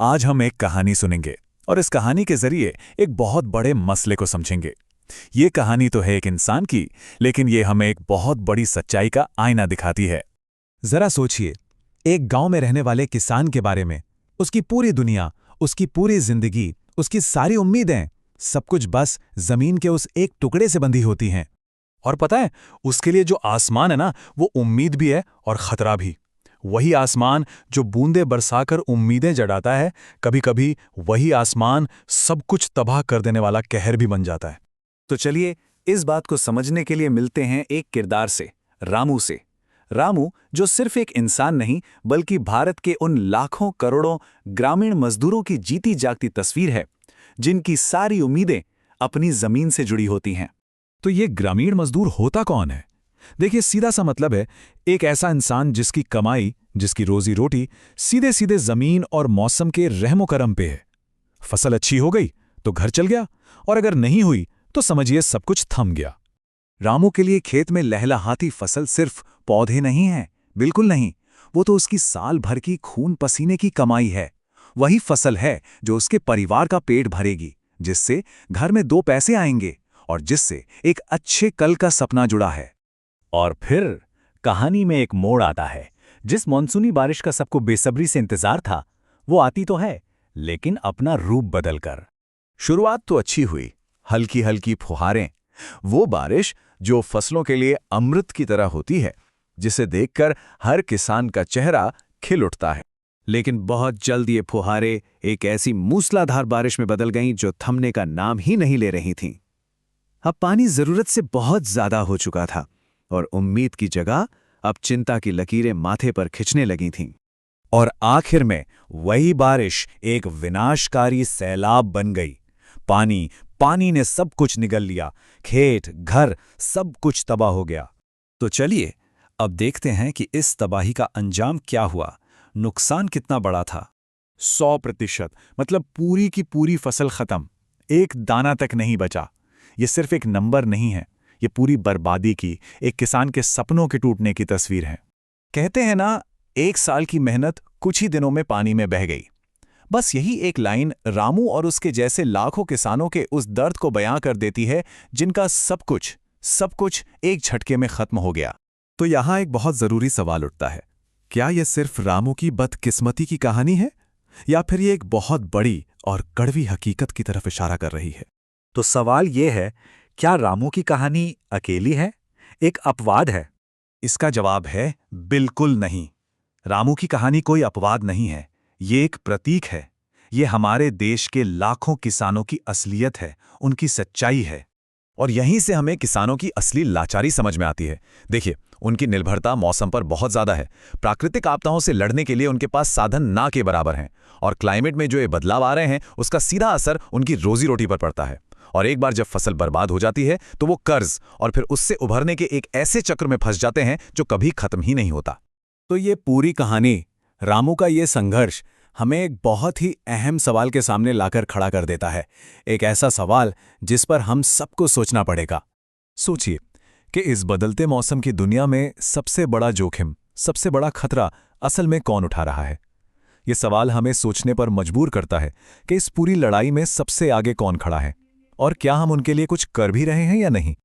आज हम एक कहानी सुनेंगे और इस कहानी के जरिए एक बहुत बड़े मसले को समझेंगे। ये कहानी तो है एक इंसान की, लेकिन ये हमें एक बहुत बड़ी सच्चाई का आईना दिखाती है। जरा सोचिए, एक गांव में रहने वाले किसान के बारे में। उसकी पूरी दुनिया, उसकी पूरी जिंदगी, उसकी सारी उम्मीदें, सब कुछ बस जमीन के उस एक टुकड़े से बंधी होती हैं। और पता है, उसके लिए जो आसमान है ना, वो उम्मीद भी है और खतरा भी। वही आसमान जो बूंदे बरसाकर उम्मीदें जगाता है, कभी कभी वही आसमान सब कुछ तबाह कर देने वाला कहर भी बन जाता है। तो चलिए इस बात को समझने के लिए मिलते हैं एक किरदार से, रामू से। रामू जो सिर्फ एक इंसान नहीं, बल्कि भारत के उन लाखों करोड़ों ग्रामीण मजदूरों की जीती जागती तस्वीर है, जिनकी सारी उम्मीदें अपनी जमीन से जुड़ी होती हैं। तो ये ग्रामीण मजदूर होता कौन है? देखिए, सीधा सा मतलब है एक ऐसा इंसान जिसकी कमाई, जिसकी रोजी रोटी सीधे सीधे जमीन और मौसम के रहमो करम पे है। फसल अच्छी हो गई तो घर चल गया, और अगर नहीं हुई तो समझिए सब कुछ थम गया। रामू के लिए खेत में लहलहाती फसल सिर्फ पौधे नहीं है, बिल्कुल नहीं। वो तो उसकी साल भर की खून पसीने की कमाई है। वही फसल है जो उसके परिवार का पेट भरेगी, जिससे घर में 2 पैसे आएंगे और जिससे एक अच्छे कल का सपना जुड़ा है। और फिर कहानी में एक मोड़ आता है। जिस मॉनसूनी बारिश का सबको बेसब्री से इंतजार था, वो आती तो है, लेकिन अपना रूप बदलकर। शुरुआत तो अच्छी हुई, हल्की हल्की फुहारें, वो बारिश जो फसलों के लिए अमृत की तरह होती है, जिसे देखकर हर किसान का चेहरा खिल उठता है। लेकिन बहुत जल्द ये फुहारें एक ऐसी मूसलाधार बारिश में बदल गईं जो थमने का नाम ही नहीं ले रही थीं। अब पानी जरूरत से बहुत ज्यादा हो चुका था और उम्मीद की जगह अब चिंता की लकीरें माथे पर खिंचने लगी थीं। और आखिर में वही बारिश एक विनाशकारी सैलाब बन गई। पानी ने सब कुछ निगल लिया, खेत, घर, सब कुछ तबाह हो गया। तो चलिए अब देखते हैं कि इस तबाही का अंजाम क्या हुआ, नुकसान कितना बड़ा था। 100%, मतलब पूरी की पूरी फसल खत्म, एक दाना तक नहीं बचा। ये सिर्फ एक नंबर नहीं है, ये पूरी बर्बादी की, एक किसान के सपनों के टूटने की तस्वीर है। कहते हैं ना, 1 साल की मेहनत कुछ ही दिनों में पानी में बह गई। बस यही एक लाइन रामू और उसके जैसे लाखों किसानों के उस दर्द को बयां कर देती है, जिनका सब कुछ एक झटके में खत्म हो गया। तो यहां एक बहुत जरूरी सवाल उठता है, क्या यह सिर्फ रामू की बदकिस्मती की कहानी है, या फिर ये एक बहुत बड़ी और कड़वी हकीकत की तरफ इशारा कर रही है? तो सवाल ये है, क्या रामू की कहानी अकेली है, एक अपवाद है? इसका जवाब है बिल्कुल नहीं। रामू की कहानी कोई अपवाद नहीं है, ये एक प्रतीक है। ये हमारे देश के लाखों किसानों की असलियत है, उनकी सच्चाई है। और यहीं से हमें किसानों की असली लाचारी समझ में आती है। देखिए, उनकी निर्भरता मौसम पर बहुत ज्यादा है। प्राकृतिक आपदाओं से लड़ने के लिए उनके पास साधन ना के बराबर हैं, और क्लाइमेट में जो ये बदलाव आ रहे हैं, उसका सीधा असर उनकी रोजी रोटी पर पड़ता है। और एक बार जब फसल बर्बाद हो जाती है तो वो कर्ज और फिर उससे उभरने के एक ऐसे चक्र में फंस जाते हैं जो कभी खत्म ही नहीं होता। तो ये पूरी कहानी, रामू का ये संघर्ष, हमें एक बहुत ही अहम सवाल के सामने लाकर खड़ा कर देता है। एक ऐसा सवाल जिस पर हम सबको सोचना पड़ेगा। सोचिए कि इस बदलते मौसम की दुनिया में सबसे बड़ा जोखिम, सबसे बड़ा खतरा असल में कौन उठा रहा है? ये सवाल हमें सोचने पर मजबूर करता है कि इस पूरी लड़ाई में सबसे आगे कौन खड़ा है, और क्या हम उनके लिए कुछ कर भी रहे हैं या नहीं।